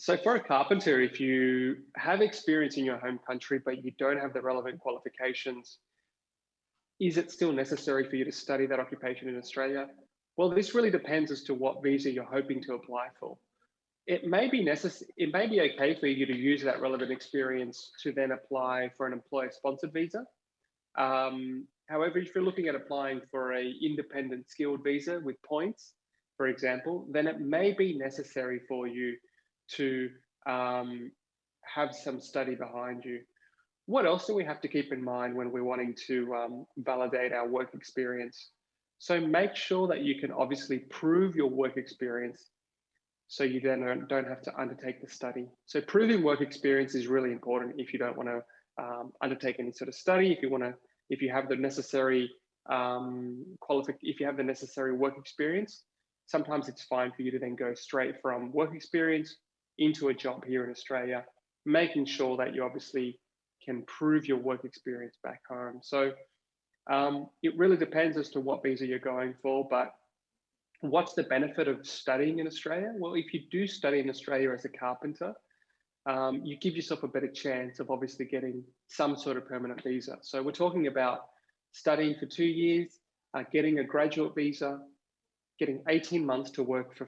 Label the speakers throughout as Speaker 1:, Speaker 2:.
Speaker 1: So for a carpenter, if you have experience in your home country, but you don't have the relevant qualifications, is it still necessary for you to study that occupation in Australia? Well, this really depends as to what visa you're hoping to apply for. It may be necessary, it may be okay for you to use that relevant experience to then apply for an employer-sponsored visa. However, if you're looking at applying for a independent skilled visa with points, for example, then it may be necessary for you to have some study behind you. What else do we have to keep in mind when we're wanting to validate our work experience? So make sure that you can obviously prove your work experience so you then don't have to undertake the study. So proving work experience is really important if you don't want to undertake any sort of study, if you have the necessary if you have the necessary work experience. Sometimes it's fine for you to then go straight from work experience into a job here in Australia, making sure that you obviously can prove your work experience back home. So it really depends as to what visa you're going for, but what's the benefit of studying in Australia? Well, if you do study in Australia as a carpenter, you give yourself a better chance of obviously getting some sort of permanent visa. So we're talking about studying for 2 years, getting a graduate visa, getting 18 months to work for,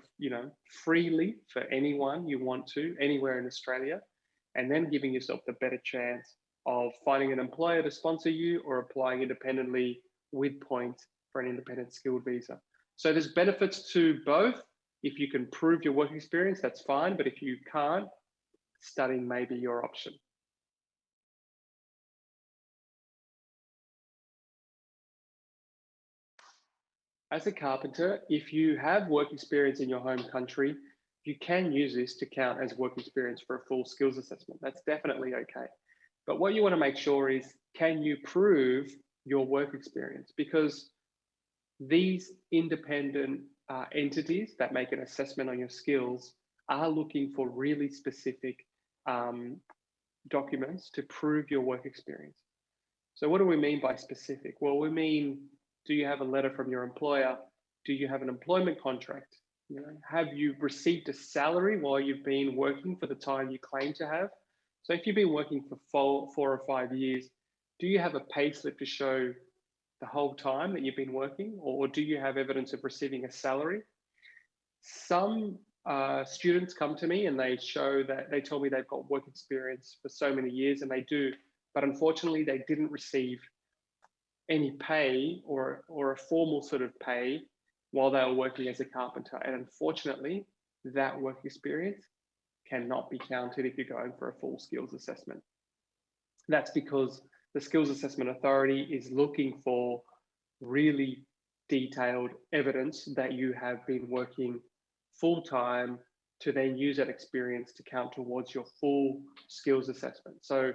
Speaker 1: freely for anyone you want to, anywhere in Australia, and then giving yourself the better chance of finding an employer to sponsor you or applying independently with points for an independent skilled visa. So there's benefits to both. If you can prove your work experience, that's fine. But if you can't, studying may be your option. As a carpenter, if you have work experience in your home country, you can use this to count as work experience for a full skills assessment. That's definitely okay. But what you want to make sure is, can you prove your work experience? Because these independent entities that make an assessment on your skills are looking for really specific documents to prove your work experience. So what do we mean by specific? Well, we mean, do you have a letter from your employer? Do you have an employment contract? Have you received a salary while you've been working for the time you claim to have? So if you've been working for 4 or 5 years, do you have a pay slip to show the whole time that you've been working, or do you have evidence of receiving a salary? Some students come to me and they tell me they've got work experience for so many years, and they do, but unfortunately they didn't receive any pay or a formal sort of pay while they were working as a carpenter. And unfortunately, that work experience cannot be counted if you're going for a full skills assessment. That's because the Skills Assessment Authority is looking for really detailed evidence that you have been working full-time to then use that experience to count towards your full skills assessment. So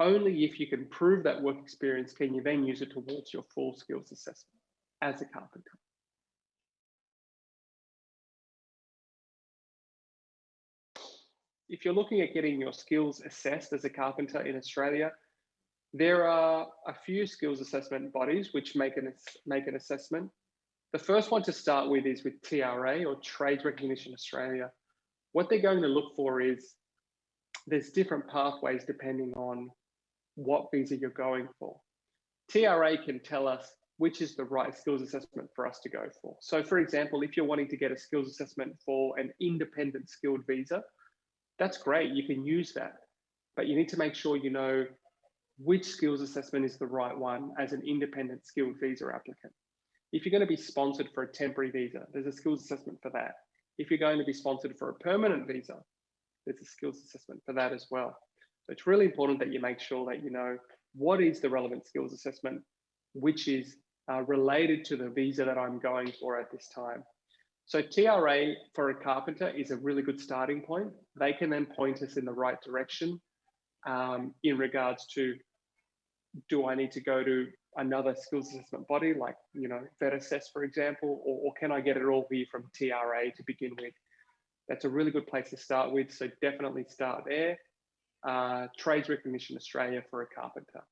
Speaker 1: only if you can prove that work experience can you then use it towards your full skills assessment as a carpenter. If you're looking at getting your skills assessed as a carpenter in Australia, there are a few skills assessment bodies which make an assessment. The first one to start with is with TRA, or Trades Recognition Australia. What they're going to look for is, there's different pathways depending on what visa you're going for. TRA can tell us which is the right skills assessment for us to go for. So for example, if you're wanting to get a skills assessment for an independent skilled visa, that's great, you can use that. But you need to make sure you know which skills assessment is the right one as an independent skilled visa applicant. If you're going to be sponsored for a temporary visa, there's a skills assessment for that. If you're going to be sponsored for a permanent visa, there's a skills assessment for that as well. So it's really important that you make sure that you know what is the relevant skills assessment, which is related to the visa that I'm going for at this time. So TRA for a carpenter is a really good starting point. They can then point us in the right direction in regards to, do I need to go to another skills assessment body like, VetAssess, for example, or can I get it all here from TRA to begin with? That's a really good place to start with. So definitely start there. Trades Recognition Australia for a carpenter.